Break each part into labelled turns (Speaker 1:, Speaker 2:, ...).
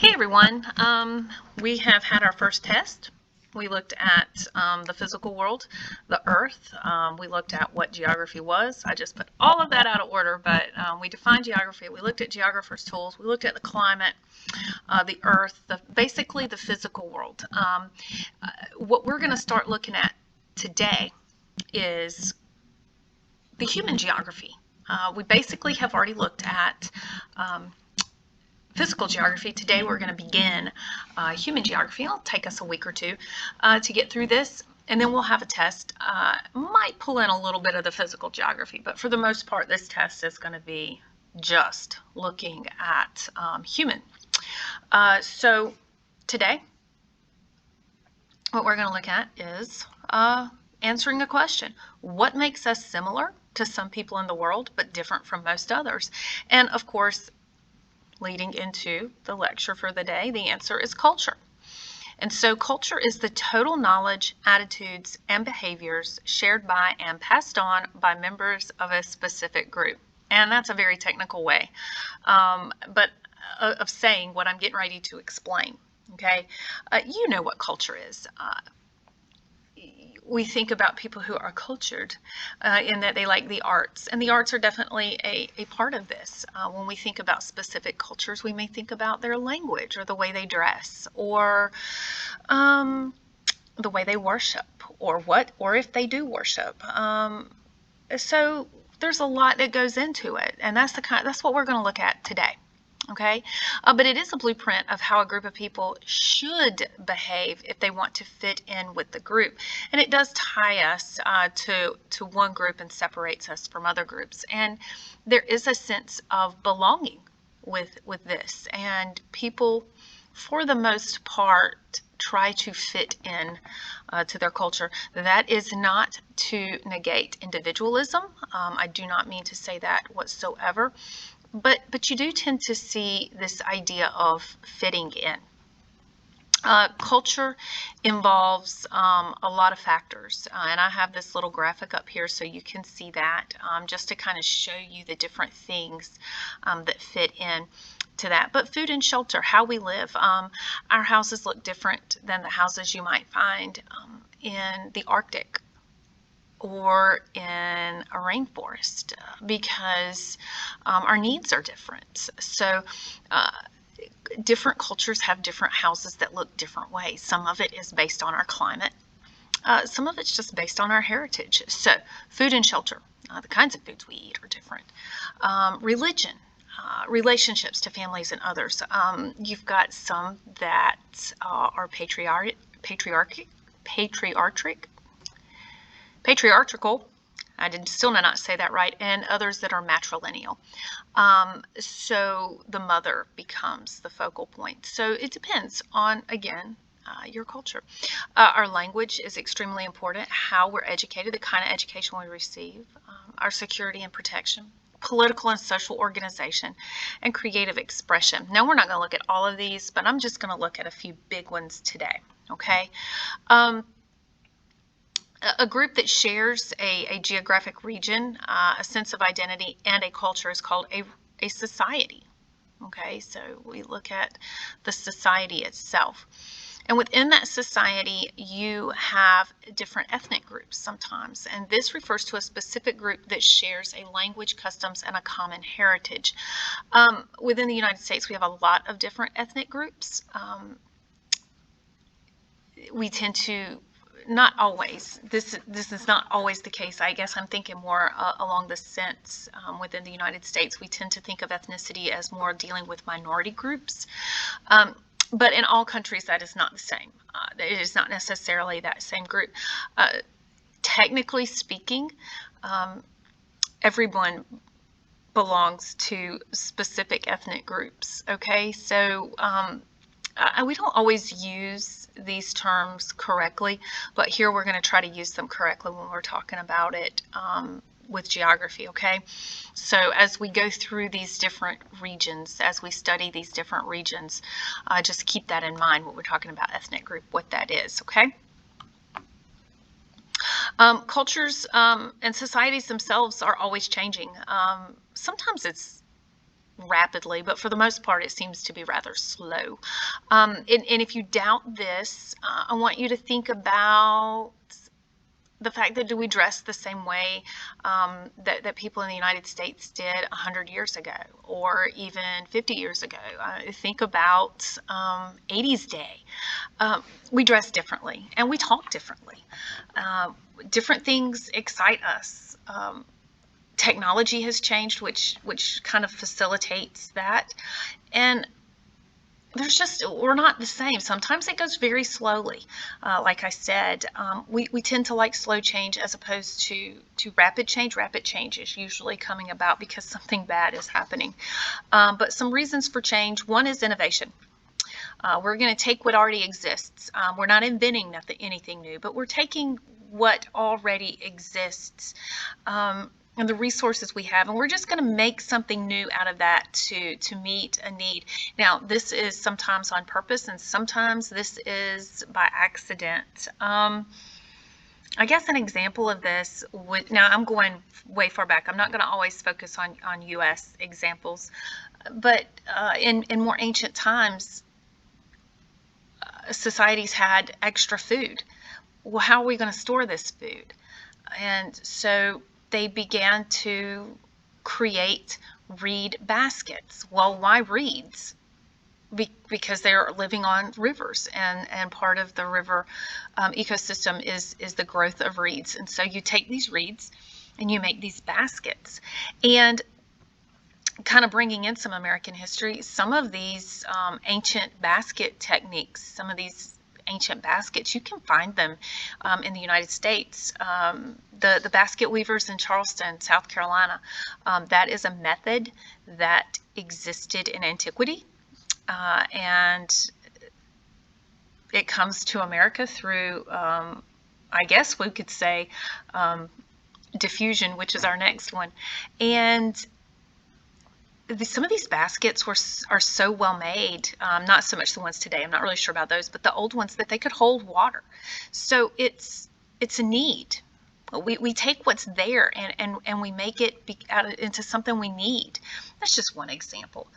Speaker 1: Hey everyone, we have had our first test. We looked at the physical world, the earth. We looked at what geography was. I just put all of that out of order, but we defined geography. We looked at geographers' tools. We looked at the climate, the earth, basically the physical world. What we're going to start looking at today is the human geography. We basically have already looked at physical geography. Today we're going to begin human geography. It'll take us a week or two to get through this, and then we'll have a test. Might pull in a little bit of the physical geography, but for the most part, this test is going to be just looking at human. So today, what we're going to look at is answering a question. What makes us similar to some people in the world, but different from most others? And of course, leading into the lecture for the day, the answer is culture. And so culture is the total knowledge, attitudes, and behaviors shared by and passed on by members of a specific group. And that's a very technical way, but of saying what I'm getting ready to explain. Okay, you know what culture is. We think about people who are cultured in that they like the arts, and the arts are definitely a part of this. When we think about specific cultures, we may think about their language or the way they dress or the way they worship or if they do worship. So there's a lot that goes into it, and that's what we're going to look at today. Okay, but it is a blueprint of how a group of people should behave if they want to fit in with the group, and it does tie us to one group and separates us from other groups. And there is a sense of belonging with this, and people, for the most part, try to fit in to their culture. That is not to negate individualism. I do not mean to say that whatsoever. But you do tend to see this idea of fitting in. Culture involves a lot of factors, and I have this little graphic up here so you can see that, just to kind of show you the different things that fit in to that. But food and shelter, how we live. Our houses look different than the houses you might find in the Arctic or in a rainforest because our needs are different. So different cultures have different houses that look different ways. Some of it is based on our climate. Some of it's just based on our heritage. So food and shelter, the kinds of foods we eat are different. Religion, relationships to families and others. You've got some that are patriarchal, I did still not say that right, and others that are matrilineal. So the mother becomes the focal point. So it depends on, again, your culture. Our language is extremely important, how we're educated, the kind of education we receive, our security and protection, political and social organization, and creative expression. Now, we're not going to look at all of these, but I'm just going to look at a few big ones today, okay? A group that shares a geographic region, a sense of identity, and a culture is called a society. Okay, so we look at the society itself. And within that society, you have different ethnic groups sometimes. And this refers to a specific group that shares a language, customs, and a common heritage. Within the United States, we have a lot of different ethnic groups. We tend to, not always, this is not always the case. I guess I'm thinking more along the sense within the United States, we tend to think of ethnicity as more dealing with minority groups. But in all countries, that is not the same. It is not necessarily that same group. Technically speaking, everyone belongs to specific ethnic groups. Okay, so we don't always use these terms correctly, but here we're going to try to use them correctly when we're talking about it with geography, okay? So as we go through these different regions, as we study these different regions, just keep that in mind when we're talking about ethnic group, what that is, okay? Cultures and societies themselves are always changing. Sometimes it's rapidly, but for the most part, it seems to be rather slow. And if you doubt this, I want you to think about the fact that do we dress the same way that people in the United States did 100 years ago or even 50 years ago? Think about 80s day. We dress differently and we talk differently. Different things excite us. Technology has changed, which kind of facilitates that. And we're not the same. Sometimes it goes very slowly. Like I said, we tend to like slow change as opposed to rapid change. Rapid change is usually coming about because something bad is happening. But some reasons for change: one is innovation. We're going to take what already exists. We're not inventing anything new, but we're taking what already exists. And the resources we have, and we're just going to make something new out of that to meet a need. Now, this is sometimes on purpose, and sometimes this is by accident. I guess an example of this would, now I'm going way far back. I'm not going to always focus on U.S. examples, but in more ancient times, societies had extra food. Well, how are we going to store this food? And so they began to create reed baskets. Well, why reeds? Because they're living on rivers, and part of the river ecosystem is the growth of reeds. And so you take these reeds and you make these baskets. And kind of bringing in some American history, some of these ancient basket techniques, some of these ancient baskets, you can find them in the United States. The basket weavers in Charleston, South Carolina, that is a method that existed in antiquity, and it comes to America through, I guess we could say, diffusion, which is our next one. And some of these baskets are so well made, not so much the ones today, I'm not really sure about those, but the old ones, that they could hold water. So it's a need. We take what's there and we make it into something we need. That's just one example.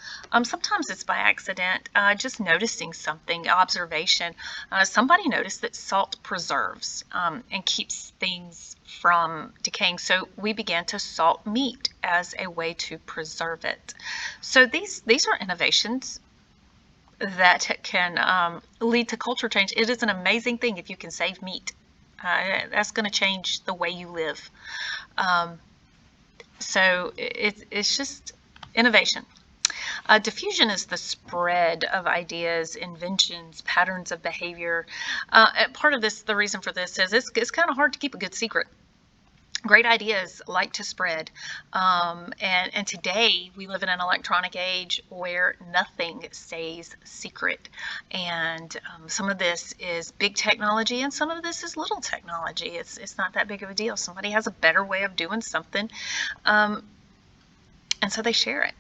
Speaker 1: Sometimes it's by accident, just noticing something, observation. Somebody noticed that salt preserves and keeps things from decaying, so we began to salt meat as a way to preserve it. So these are innovations that can lead to culture change. It is an amazing thing if you can save meat. That's going to change the way you live. So it's just innovation. Diffusion is the spread of ideas, inventions, patterns of behavior. Part of this, the reason for this is it's kind of hard to keep a good secret. Great ideas like to spread, and today we live in an electronic age where nothing stays secret, and some of this is big technology and some of this is little technology. It's not that big of a deal. Somebody has a better way of doing something, and so they share it.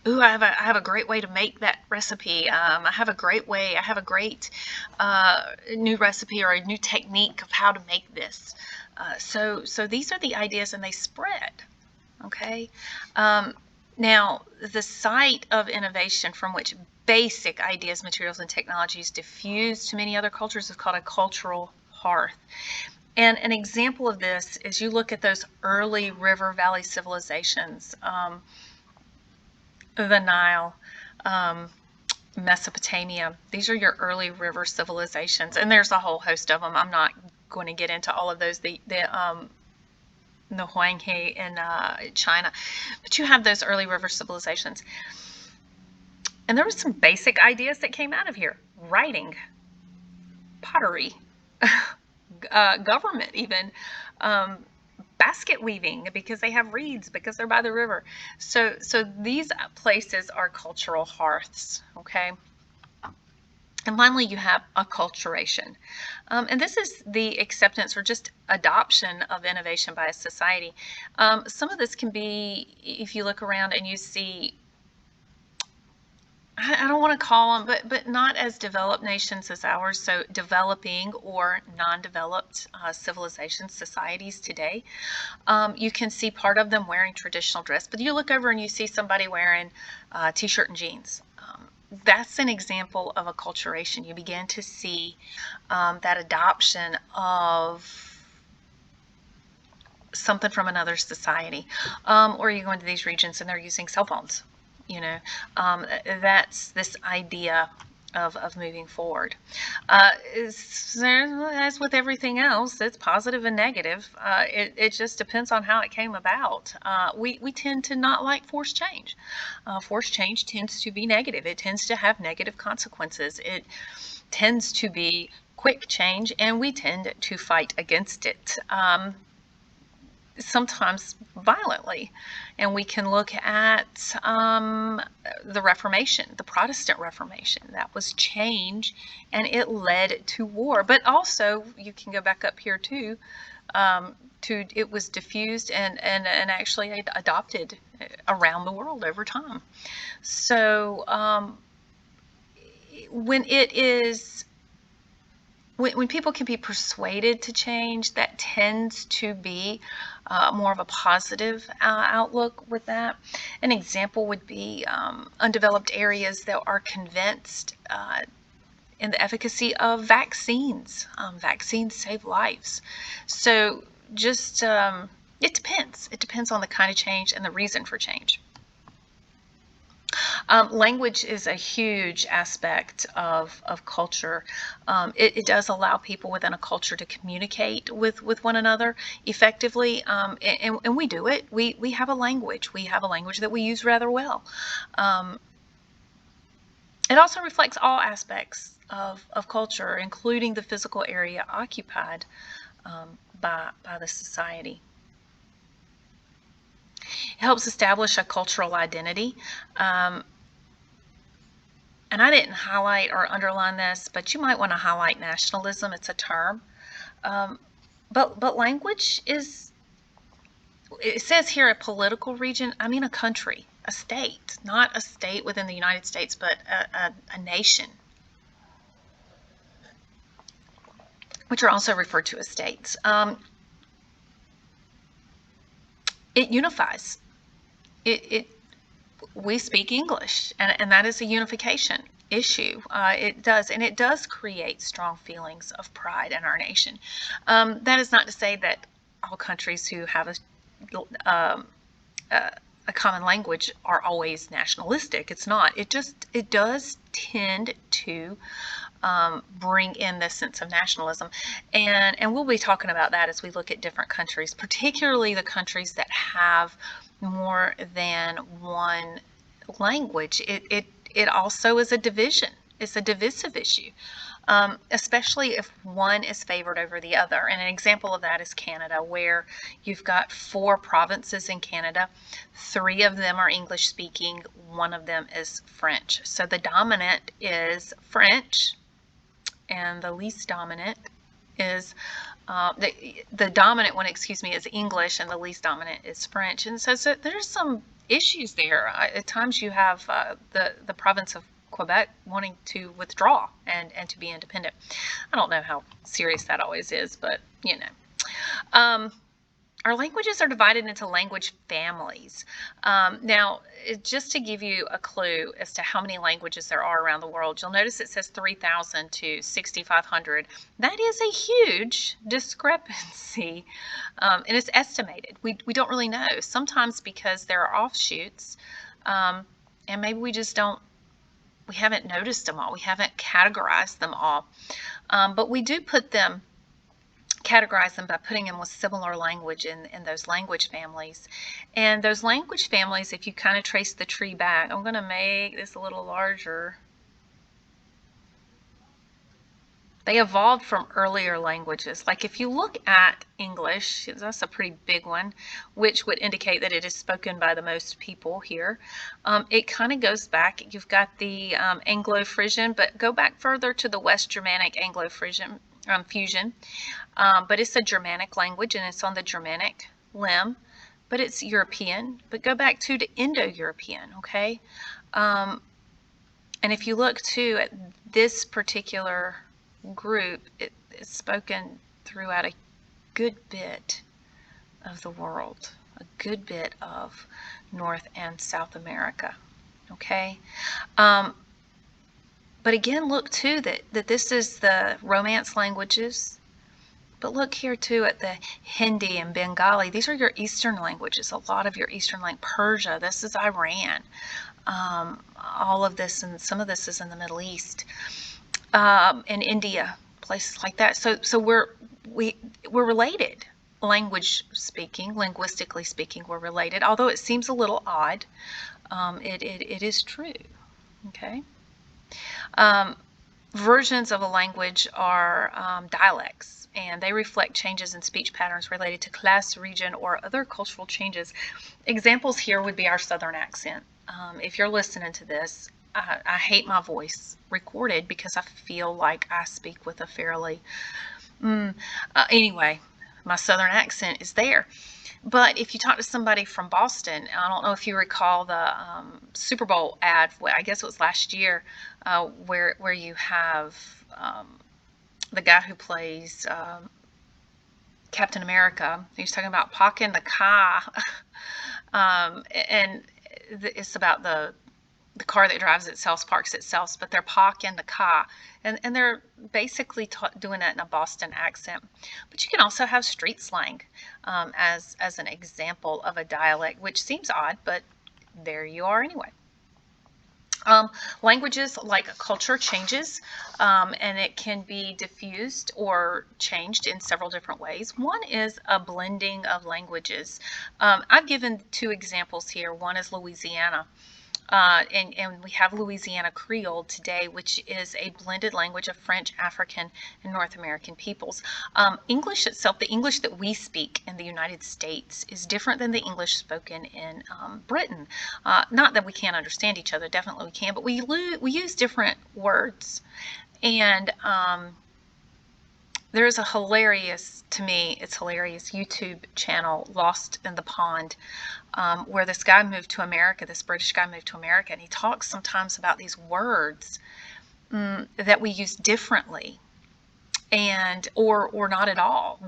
Speaker 1: Ooh, I have a great way to make that recipe. I have a great new recipe or a new technique of how to make this. So these are the ideas, and they spread. Okay. Now, the site of innovation from which basic ideas, materials, and technologies diffuse to many other cultures is called a cultural hearth. And an example of this is you look at those early river valley civilizations. The Nile, Mesopotamia. These are your early river civilizations, and there's a whole host of them. I'm not going to get into all of those. The Huang He in China, but you have those early river civilizations, and there were some basic ideas that came out of here: writing, pottery, government, even. Basket weaving, because they have reeds, because they're by the river. So these places are cultural hearths, okay? And finally, you have acculturation. And this is the acceptance or just adoption of innovation by a society. Some of this can be, if you look around and you see, I don't want to call them, but not as developed nations as ours. So developing or non-developed civilizations, societies today, you can see part of them wearing traditional dress. But you look over and you see somebody wearing t-shirt and jeans. That's an example of acculturation. You begin to see that adoption of something from another society, or you go into these regions and they're using cell phones. That's this idea of moving forward. As with everything else, it's positive and negative. It just depends on how it came about. We tend to not like forced change. Forced change tends to be negative. It tends to have negative consequences. It tends to be quick change, and we tend to fight against it. Sometimes violently. And we can look at the Reformation, the Protestant Reformation. That was change, and it led to war. But also, you can go back up here too, it was diffused and actually adopted around the world over time. So when people can be persuaded to change, that tends to be more of a positive outlook with that. An example would be undeveloped areas that are convinced in the efficacy of vaccines. Vaccines save lives. So just, it depends. It depends on the kind of change and the reason for change. Language is a huge aspect of culture. It does allow people within a culture to communicate with one another effectively, and we do it. We have a language. We have a language that we use rather well. It also reflects all aspects of culture, including the physical area occupied by the society. It helps establish a cultural identity. And I didn't highlight or underline this, but you might want to highlight nationalism. It's a term. But language is, it says here a political region. I mean a country, a state, not a state within the United States, but a nation, which are also referred to as states. It unifies. We speak English, and that is a unification issue. It does create strong feelings of pride in our nation. That is not to say that all countries who have a common language are always nationalistic. It's not. It does tend to bring in this sense of nationalism, and we'll be talking about that as we look at different countries, particularly the countries that have more than one language. It also is a division. It's a divisive issue, especially if one is favored over the other. And an example of that is Canada, where you've got 4 provinces in Canada. 3 of them are English speaking, 1 of them is French. So the dominant is French, and the least dominant is the dominant one, is English, and the least dominant is French. And so there's some issues there. At times you have the province of Quebec wanting to withdraw and to be independent. I don't know how serious that always is, but you know. Our languages are divided into language families. Now, just to give you a clue as to how many languages there are around the world, you'll notice it says 3,000 to 6,500. That is a huge discrepancy, and it's estimated. We don't really know, sometimes because there are offshoots, and maybe we haven't noticed them all. We haven't categorized them all, but we do categorize them by putting them with similar language in those language families. And those language families, if you kind of trace the tree back, I'm going to make this a little larger. They evolved from earlier languages. Like if you look at English, that's a pretty big one, which would indicate that it is spoken by the most people here. It kind of goes back. You've got the Anglo-Frisian, but go back further to the West Germanic Anglo-Frisian fusion. But it's a Germanic language, and it's on the Germanic limb, but it's European. But go back to Indo-European, okay? And if you look too at this particular group, it's spoken throughout a good bit of the world, a good bit of North and South America. Okay? But again, look too that this is the Romance languages. But look here too at the Hindi and Bengali. These are your Eastern languages, a lot of your Eastern language. Persia, this is Iran. All of this, and some of this is in the Middle East, in India, places like that. So we're related. Linguistically speaking, we're related. Although it seems a little odd, it is true. Okay. Versions of a language are dialects, and they reflect changes in speech patterns related to class, region, or other cultural changes. Examples here would be our Southern accent. If you're listening to this, I hate my voice recorded because I feel like I speak with a fairly, anyway, my Southern accent is there. But if you talk to somebody from Boston, I don't know if you recall the Super Bowl ad, I guess it was last year, where you have the guy who plays Captain America. He's talking about parking the car, and it's about the car that drives itself, parks itself, but they're parking the car. And they're basically doing that in a Boston accent. But you can also have street slang as an example of a dialect, which seems odd, but there you are anyway. Languages, like culture, changes, and it can be diffused or changed in several different ways. One is a blending of languages. I've given two examples here. One is Louisiana. And we have Louisiana Creole today, which is a blended language of French, African, and North American peoples. English itself, the English that we speak in the United States, is different than the English spoken in Britain. Not that we can't understand each other, definitely we can, but we use different words. And there is a hilarious, to me, it's hilarious YouTube channel, Lost in the Pond, where this guy moved to America, this British guy moved to America, and he talks sometimes about these words that we use differently, and or not at all.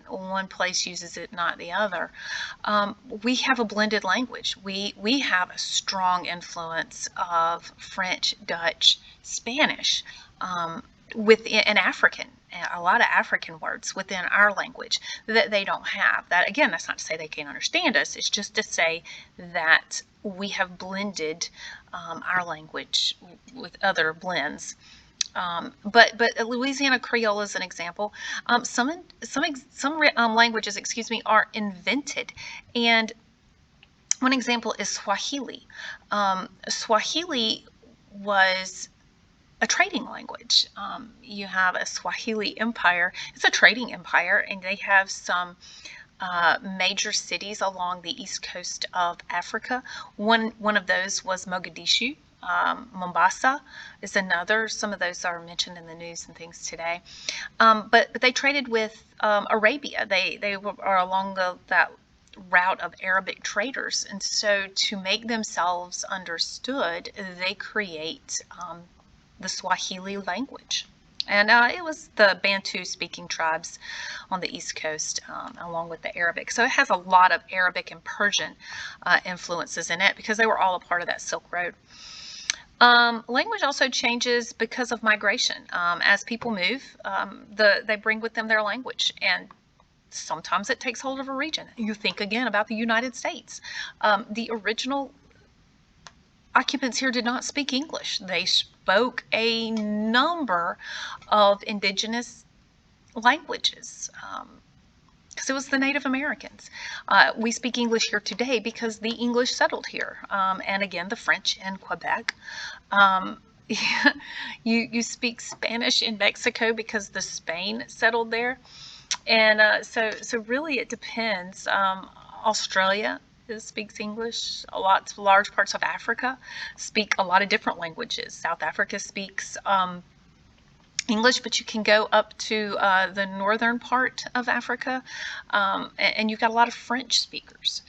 Speaker 1: One place uses it, not the other. We have a blended language. We have a strong influence of French, Dutch, Spanish, within African. A lot of African words within our language that they don't have. That, again, that's not to say they can't understand us. It's just to say that we have blended our language with other blends. But Louisiana Creole is an example. Some languages, are invented, and one example is Swahili. Swahili was a trading language. You have a Swahili empire. It's a trading empire, and they have some major cities along the east coast of Africa. One of those was Mogadishu. Mombasa is another. Some of those are mentioned in the news and things today. But they traded with Arabia. They are along that route of Arabic traders, and so to make themselves understood, they create the Swahili language. And it was the Bantu-speaking tribes on the East Coast, along with the Arabic. So it has a lot of Arabic and Persian influences in it because they were all a part of that Silk Road. Language also changes because of migration. As people move, they bring with them their language, and sometimes it takes hold of a region. You think again about the United States. The original occupants here did not speak English. They spoke a number of indigenous languages because it was the Native Americans. We speak English here today because the English settled here, and again the French in Quebec. You speak Spanish in Mexico because the Spain settled there, and so really it depends. Australia speaks English. Large parts of Africa speak a lot of different languages. South Africa speaks English, but you can go up to the northern part of Africa, and you've got a lot of French speakers.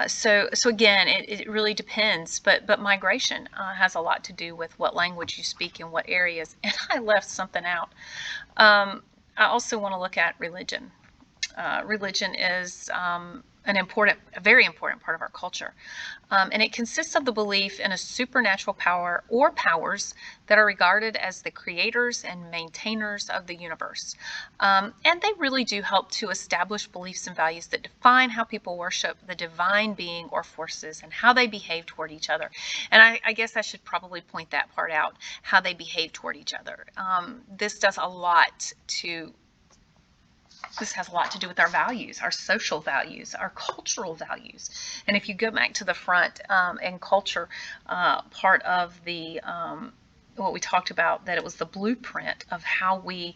Speaker 1: So again, it really depends, but migration has a lot to do with what language you speak in what areas. And I left something out. I also want to look at religion. Religion is a very important part of our culture. And it consists of the belief in a supernatural power or powers that are regarded as the creators and maintainers of the universe. And they really do help to establish beliefs and values that define how people worship the divine being or forces and how they behave toward each other. And I guess I should probably point that part out, how they behave toward each other. This has a lot to do with our values, our social values, our cultural values. And if you go back to the front and culture part of the what we talked about, that it was the blueprint of how we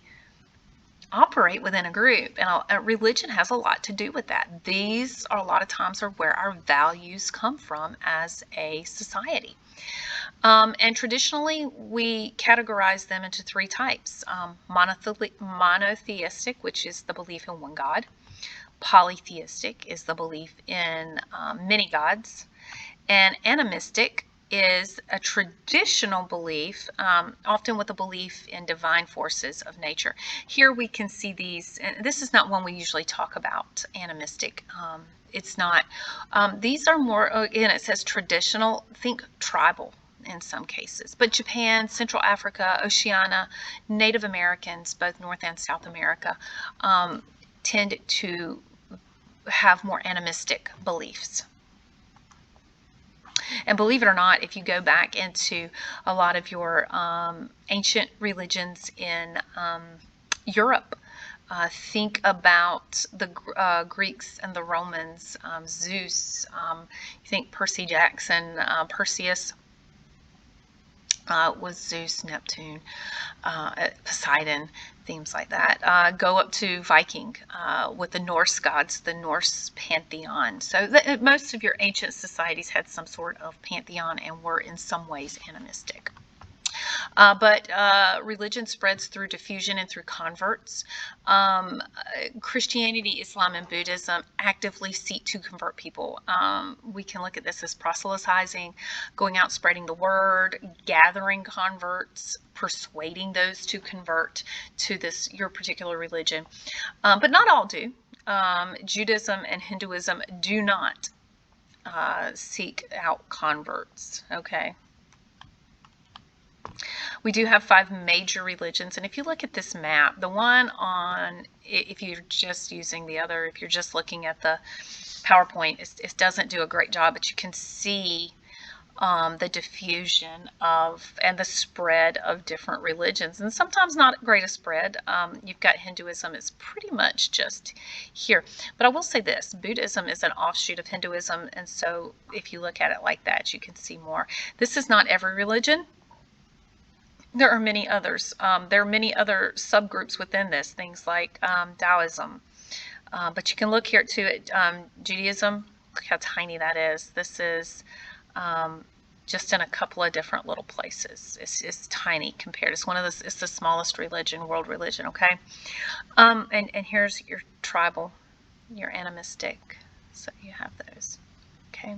Speaker 1: operate within a group. And religion has a lot to do with that. These are a lot of times are where our values come from as a society. And traditionally, we categorize them into three types. Monotheistic, which is the belief in one God. Polytheistic is the belief in many gods. And animistic is a traditional belief, often with a belief in divine forces of nature. Here we can see these, and this is not one we usually talk about, animistic. It's not. These are more, again, it says traditional, think tribal in some cases. But Japan, Central Africa, Oceania, Native Americans, both North and South America, tend to have more animistic beliefs. And believe it or not, if you go back into a lot of your ancient religions in Europe, think about the Greeks and the Romans, Zeus, you think Percy Jackson, Perseus, was Zeus, Neptune, Poseidon, themes like that. Go up to Viking with the Norse gods, the Norse pantheon. So most of your ancient societies had some sort of pantheon and were in some ways animistic. But religion spreads through diffusion and through converts. Christianity, Islam, and Buddhism actively seek to convert people. We can look at this as proselytizing, going out spreading the word, gathering converts, persuading those to convert to your particular religion. But not all do. Judaism and Hinduism do not seek out converts. Okay. We do have 5 major religions, and if you look at this map, the one on, if you're just using the other, if you're just looking at the PowerPoint, it doesn't do a great job, but you can see the diffusion of and the spread of different religions, and sometimes not great a spread. You've got Hinduism is pretty much just here, but I will say this: Buddhism is an offshoot of Hinduism, and so if you look at it like that, you can see more. This is not every religion. There are many others. There are many other subgroups within this, things like Taoism. But you can look here too at Judaism. Look how tiny that is. This is just in a couple of different little places. It's tiny compared. It's it's the smallest religion, world religion. Okay, and here's your tribal, your animistic. So you have those. Okay.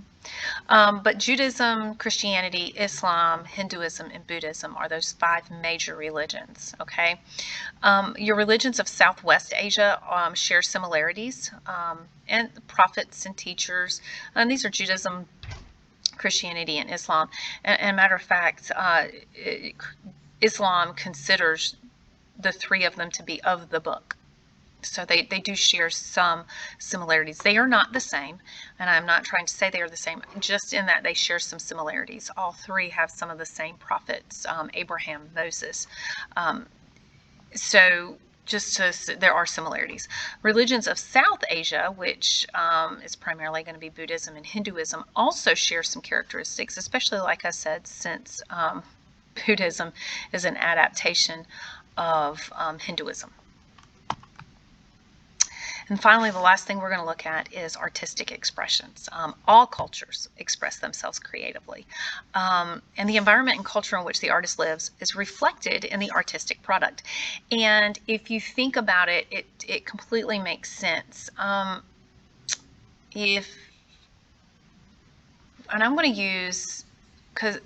Speaker 1: But Judaism, Christianity, Islam, Hinduism, and Buddhism are those 5 major religions. Okay. Your religions of Southwest Asia share similarities, and prophets and teachers. And these are Judaism, Christianity, and Islam. And matter of fact, Islam considers the 3 of them to be of the book. So they do share some similarities. They are not the same, and I'm not trying to say they are the same, just in that they share some similarities. All 3 have some of the same prophets, Abraham, Moses. So there are similarities. Religions of South Asia, which is primarily going to be Buddhism and Hinduism, also share some characteristics, especially, like I said, since Buddhism is an adaptation of Hinduism. And finally, the last thing we're going to look at is artistic expressions. All cultures express themselves creatively. And the environment and culture in which the artist lives is reflected in the artistic product. And if you think about it, it completely makes sense. If and I'm going to use, because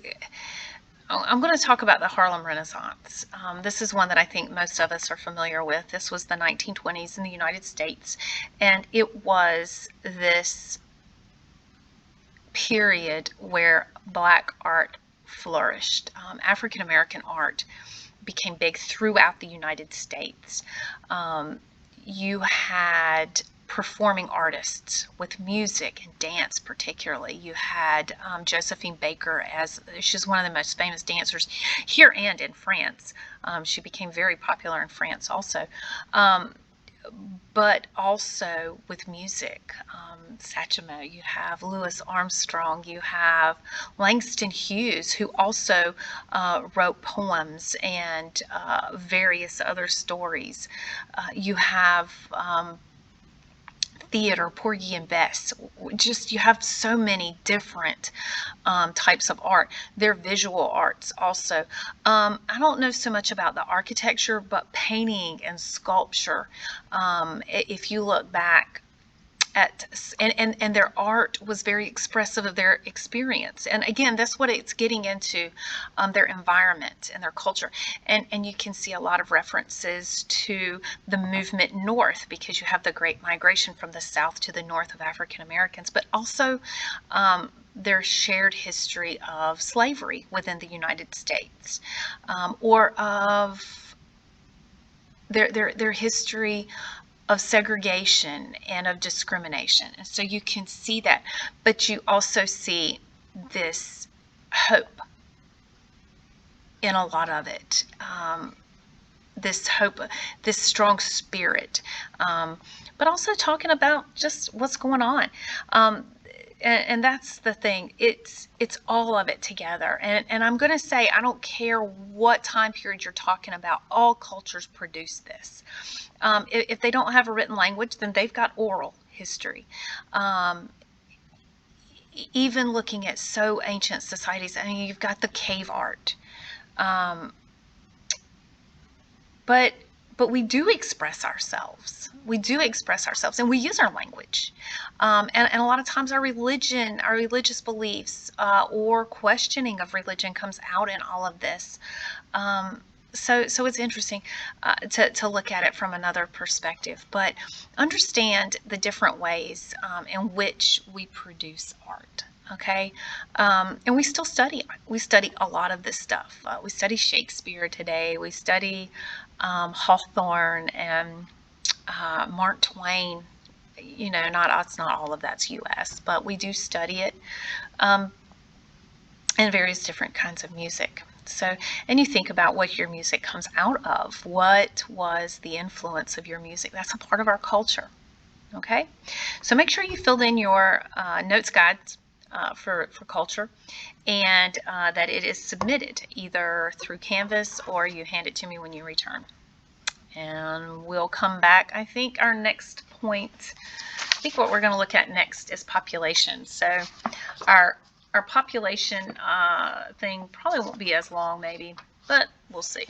Speaker 1: I'm going to talk about the Harlem Renaissance. This is one that I think most of us are familiar with. This was the 1920s in the United States, and it was this period where Black art flourished. African American art became big throughout the United States. You had performing artists with music and dance, particularly. You had Josephine Baker, she's one of the most famous dancers here and in France. She became very popular in France also. But also with music. Satchmo, you have Louis Armstrong, you have Langston Hughes, who also wrote poems and various other stories. You have theater, Porgy and Bess. Just, you have so many different types of art. They're visual arts also. I don't know so much about the architecture, but painting and sculpture, if you look back at, and their art was very expressive of their experience. And again, that's what it's getting into, their environment and their culture. And you can see a lot of references to the movement north, because you have the Great Migration from the south to the north of African Americans, but also their shared history of slavery within the United States, or of their history of segregation and of discrimination. And so you can see that, but you also see this hope in a lot of it. This hope, this strong spirit, but also talking about just what's going on. And that's the thing. It's all of it together. And I'm going to say, I don't care what time period you're talking about. All cultures produce this. If they don't have a written language, then they've got oral history. Even looking at so ancient societies, I mean, you've got the cave art. But we do express ourselves. We do express ourselves, and we use our language. And a lot of times our religious beliefs, or questioning of religion comes out in all of this. So it's interesting to look at it from another perspective, but understand the different ways in which we produce art. Okay, and we still study. We study a lot of this stuff. We study Shakespeare today. We study Hawthorne and Mark Twain. You know, it's not all of that's U.S., but we do study it, and various different kinds of music. So, and you think about what your music comes out of. What was the influence of your music? That's a part of our culture. Okay, so make sure you filled in your notes guides for culture, and that it is submitted either through Canvas or you hand it to me when you return. And we'll come back. I think our next point, I think what we're going to look at next is population. So our population thing probably won't be as long maybe, but we'll see.